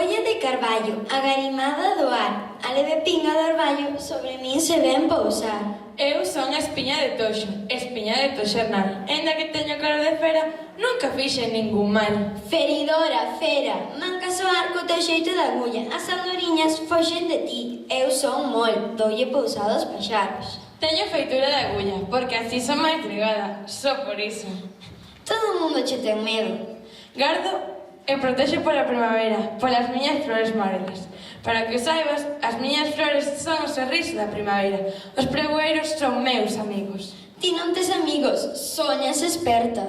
Folla de carballo, agarimada do ar, a leve pinga do orballo sobre min se ven pousar. Eu son a espiña de toxo, espiña de toxernal. Ainda que teño cara de fera, nunca fixen ningún mal. Feridora, fera, mancas o arco teu xeito de agulla, as andoriñas foxen de ti. Eu son mol, doulle pousado aos paxaros. Teño feitura de agulla, porque así son máis brigada, só por iso. Todo o mundo che ten medo. Gardo e protexo pola primavera, polas miñas flores morenas. Para que o saibas, as miñas flores son o sorriso da primavera. Os pregoeiros son meus amigos. Ti non tes amigos, soñas experta.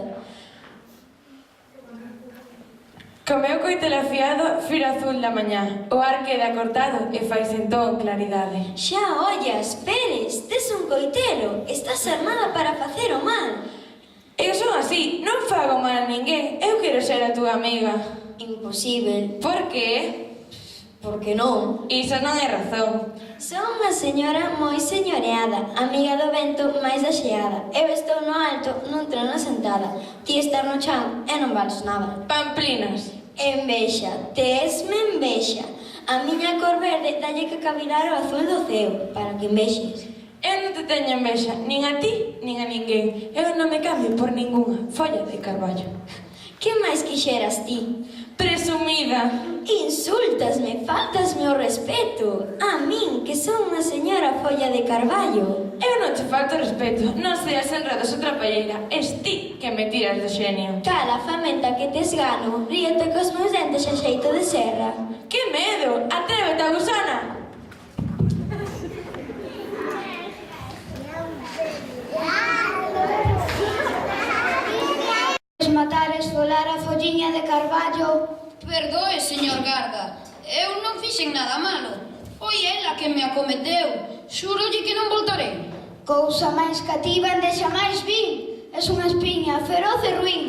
Co meu coitelo afiado, firo azul da mañá. O ar queda cortado e faise entón claridade. Xa ollas, Pérez, tes un coitelo. Estás armada para facer o mal. Eu son así, non fago mal a ninguén. Eu quero ser a túa amiga. Imposível. Por que? Porque non? Iso non é razón. Son unha señora moi señoreada, amiga do vento máis axeada. Eu estou no alto, nun trono sentada. Ti estás no chan e non vales nada. Pamplinas. Envexa, tesme envexa. A miña cor verde dalle que cavilar o azul do ceo, para que envexes. Eu non te teño envexa, nin a ti, nin a ninguén. Eu non me cambio por ningunha folla de carballo. Que máis quixeras ti? Presumida. Insultasme, faltasme o respeto. A min, que son unha señora folla de carballo. Eu non te falto respeto, non seas enredosa trapalleira. Es ti que me tiras do xenio. Cala, famenta que tes gano, ríete cos meus dentes a xeito de serra. Que medo! Atrévete, gusana! Matar, esfolar a folliña de carballo. Perdoe, señor Garda, eu non fixen nada malo. Foi ela que me acometeu. Xúrolle que non voltarei. Cousa máis cativa ende xa máis vin. Es unha espiña feroz e ruín.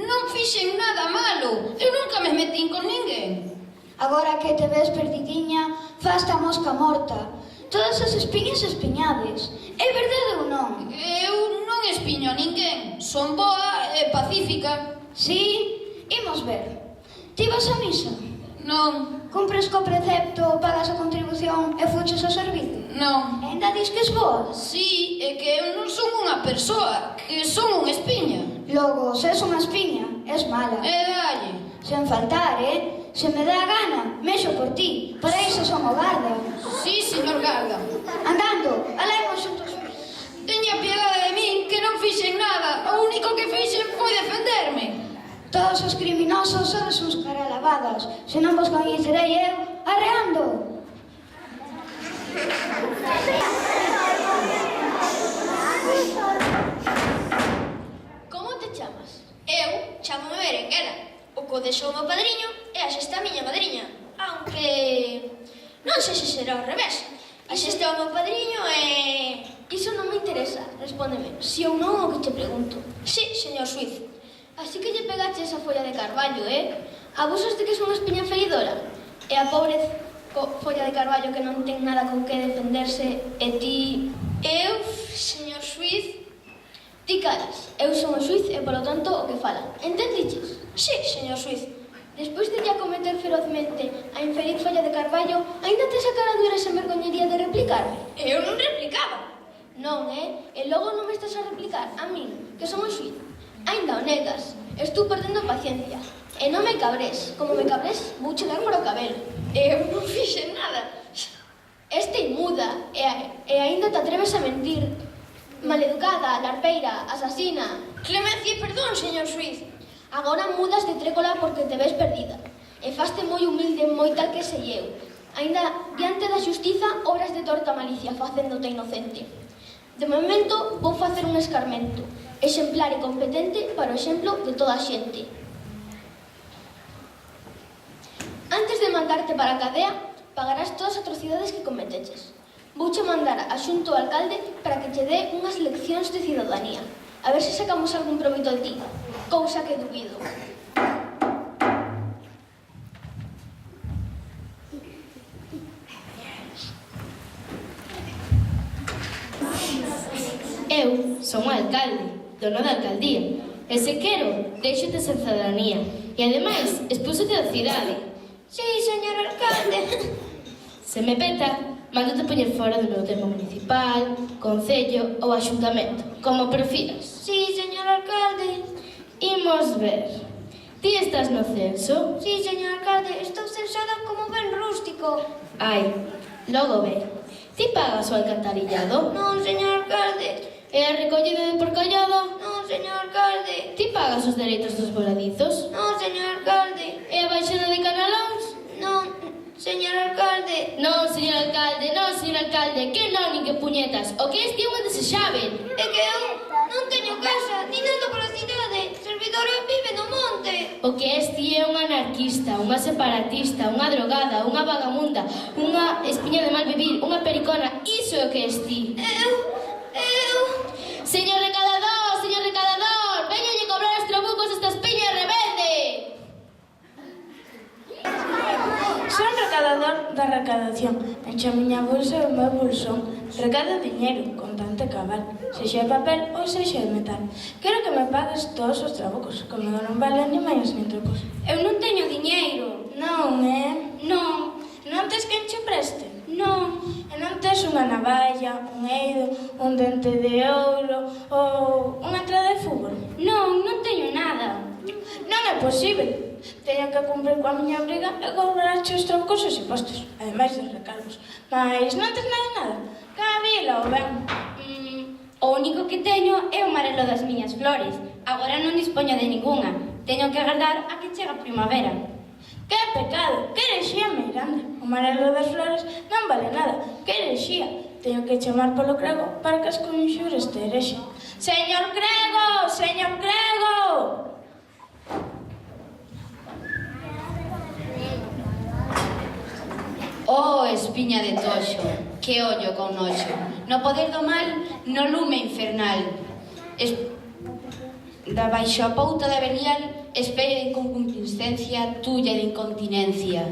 Non fixen nada malo. Eu nunca me metín con ninguén. Agora que te ves perdidiña, fasta mosca morta. Todas as espiñas espiñades. É verdade ou non? Eu non espiño a ninguén. Son boa e pacífica. Sí, imos ver. Ti vas a misa? Non, Cumpres co precepto, pagas a contribución e fuches ao servizo? non. E ainda dis que es boa? Sí, é que eu non son unha persoa, que son unha espiña. Logo, se es unha espiña, es mala. E dalle. Sen faltar, Se me dá a gana, mexo por ti. Para iso son o garda. Sí, señor Garda. Andando, alá imos xuntos. Teña piedade de min, que non fixen nada. O único que fixen foi defenderme. Todos os criminosos son sus caralavadas. Se non vos coñecerei eu, arreando. Como te chamas? Eu chámome Berenguela. O Codexo é o meu padriño e a Xesta a miña madriña. Aunque non sei se será ao revés. A Xesta é o meu padriño e... Iso non me interesa, respóndeme. Si ou non o que te pregunto. Sí, señor Suiz. Así que lle pegache esa folla de carballo, Abusas de que son unha espiña feridora? E a pobre folla de carballo que non ten nada con que defenderse e ti... Eu, señor Suiz... Ti calas, eu son o xuiz e, polo tanto, o que fala. Entendiches? Sí, señor xuiz. Despois de lle acometer ferozmente a infeliz folla de carballo, aínda tes a cara dura esa vergoñería de replicarme? Eu non replicaba. Non, E logo non me estás a replicar a min, que son o xuiz. Aínda o negas. Estou perdendo paciencia. E non me cabres. Como me cabres, vou chegar por o cabelo. Eu non fixen nada. Este inmuda e aínda te atreves a mentir. Maleducada, larpeira, asasina. Clemencia e perdón, señor xuiz. Agora mudas de trécola porque te ves perdida. E faste moi humilde, moi tal que sei eu. Aínda diante da xustiza, obras de torta malicia, facéndote inocente. De momento, vou facer un escarmento. Exemplar e competente para o exemplo de toda a xente. Antes de mandarte para a cadea, pagarás todas as atrocidades que cometeches. Vouche mandar a xunto ao alcalde para que che dé unhas leccións de cidadanía. A ver se sacamos algún proveito de ti. Cousa que dubido. Eu son o alcalde, dono da alcaldía. E se quero, deixote sen cidadanía. E ademais, expúsote da cidade. Sí, señor alcalde. Se me peta, mándote poñer fora do meu termo municipal, concello ou axuntamento, como prefiras. Sí, señor alcalde. Imos ver. Ti estás no censo? Sí, señor alcalde, estou censada como ben rústico. Ai, logo ve. Ti pagas o alcantarillado? Non, señor alcalde. E a recollida de porcallada? Non, señor alcalde. Ti pagas os dereitos dos voladizos? Non, señor alcalde. E a baixada de canalóns? Non, señor alcalde. Non, señor alcalde, que non, nin que puñetas. O que este é un desexável. É que eu non teño casa, nin ando pola cidade. Servidora vive no monte. O que este é un anarquista, unha separatista, unha drogada, unha vagamunda, unha espiña de mal vivir, unha pericona. Iso é o que este. Eu... Señor recadador, véñalle cobrar os trabucos esta espiña rebelde. Son recadador da recadación. Enche a miña bolsa e o meu bolsón. Recado diñeiro, contante cabal, sexa de papel ou sexa de metal. Quero que me pagues todos os trabucos, comigo non valen nin máis nin trocos. Eu non teño diñeiro. Non, Non, non tes quen che preste? non. E non tes unha navalla, un eido, un dente de ouro ou unha entrada de fútbol? Non, non teño nada. Non é posible. Teño que cumprir coa miña obriga e cobrarche os troncos e os impostos, ademais dos recargos. Mas non tes nada. Cabila ou ben. O único que teño é o amarelo das miñas flores. Agora non dispoño de ningunha. Teño que agardar a que chegue a primavera. Que pecado, que herexía moi grande. O amarelo das flores non vale nada. Que herexía. Teño que chamar polo crego para que as conxures te herexe. Señor crego, señor crego! Oh, espiña de toxo, que ollo con noxo, no poder do mal, no lume infernal. Da baixo a pouta da Belial, espello de inconcupiscencia, tuya de incontinencia.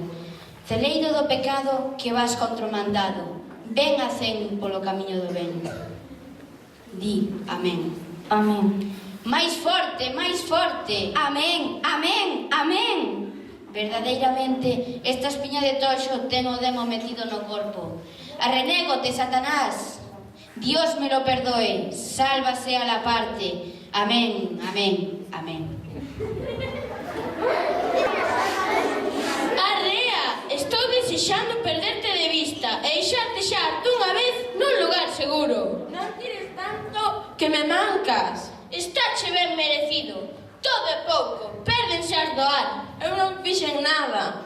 Celeiro do pecado que vas contra o mandado, ven a cen polo camiño do ben. Di, amén. Amén. Máis forte, máis forte. Amén, amén, amén. Verdadeiramente, esta espiña de toxo ten o demo metido no corpo. Arrenégote, Satanás. Dios me lo perdoe, sálvase a la parte. Amén, amén, amén. Arrea, estou desexando perderte de vista e deixarte xa dunha vez nun lugar seguro. Non tires tanto que me mancas. Estáche ben merecido. Todo é pouco, pérdense as do ar. Eu non fixen nada.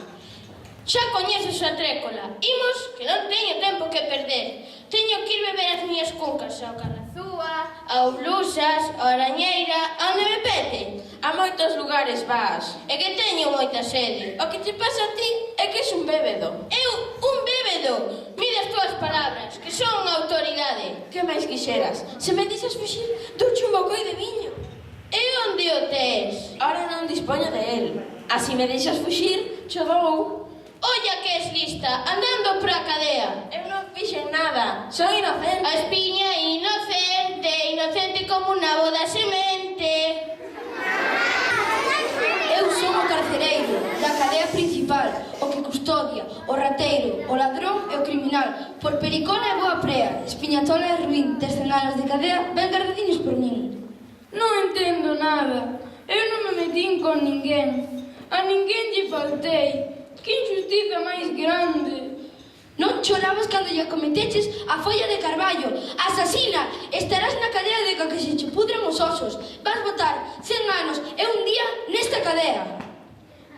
Xa coñeces a trécola. Imos, que non teño tempo que perder. Teño que ir beber as miñas cuncas ao Carrazúa, ao Blusas, ao Arañeira, onde me pete. A moitos lugares vas. É que teño moita sede. O que te pasa a ti é que és un bébedo. Eu, un bébedo. Mide as túas palabras, que son unha autoridade. Que máis quixeras? Se me dixes fuxir, douche un bocoi de viño. E onde o tes? Ora non dispoño de él. Así me deixas fuxir, cho dou. Olla que es lista, andando pra cadea. Eu non fixen nada. Son inocente. A espiña inocente, inocente como unha boda semente. Eu son o carcereiro da cadea principal, o que custodia, o rateiro, o ladrón e o criminal. Por pericona e boa prea, espiñatola e ruín, 10 anos de cadea ben guardadiños por min. Non entendo nada. Eu non me metín con ninguén. A ninguén lle faltei. Que injustiza máis grande. Non chorabas cando lle cometeches a folla de carballo. Asasina, estarás na cadea de que se che pudren os osos. Vas botar 100 anos e un día nesta cadea.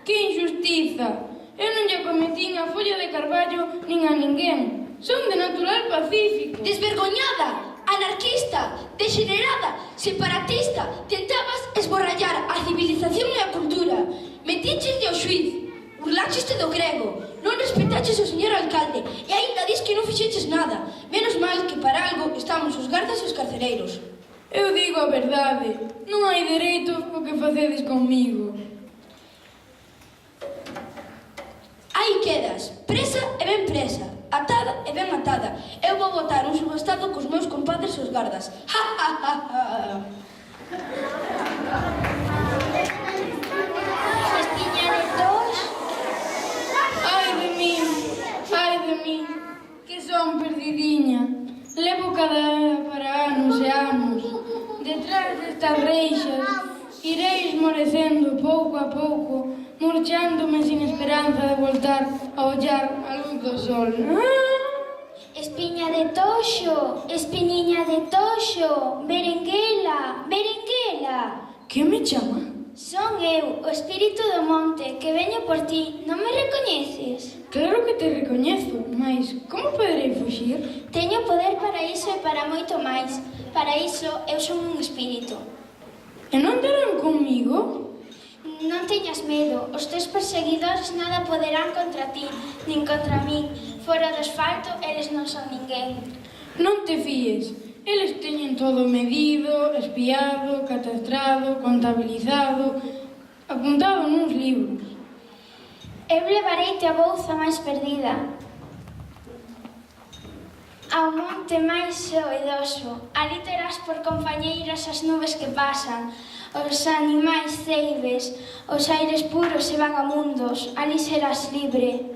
Que injustiza. Eu non lle cometín a folla de carballo nin a ninguén. Son de natural pacífico. Desvergoñada, anarquista, degenerada, separatista, tentabas esborrallar a civilización e a cultura. Metiches ao xuiz, burlaxeste do grego, non respetaches o señor alcalde e aínda dis que non fixeches nada. Menos mal que para algo estamos os gardas e os carcereiros. Eu digo a verdade. Non hai dereito o que facedes comigo. Aí quedas, presa e ben presa, atada e ben atada. Eu vou botar un subastado cos meus compadres os gardas. Ja, ja, ja, ja. Espiña de tos. Ai de min. min, que son perdidiña. Levo cada para anos e anos. Detrás destas reixas irei esmorecendo pouco a pouco, murchándome sin esperanza de voltar a ollar a luz do sol. Espiña de toxo, espiniña de toxo, berenguela, berenguela. Que me chama? Son eu, o espírito do monte, que veño por ti. Non me recoñeces? Claro que te recoñezo, mas como poderei fuxir? Teño poder para iso e para moito máis. Para iso, eu son un espírito. E non terán comigo? Non teñas medo, os teus perseguidores nada poderán contra ti, nin contra min. Fora do asfalto, eles non son ninguén. Non te fíes. Eles teñen todo medido, espiado, catastrado, contabilizado, apuntado nuns libros. Eu levareite a bouza máis perdida, ao monte máis soidoso. Ali terás por compañeiras as nubes que pasan, os animais ceibes, os aires puros e vagamundos. Ali serás libre.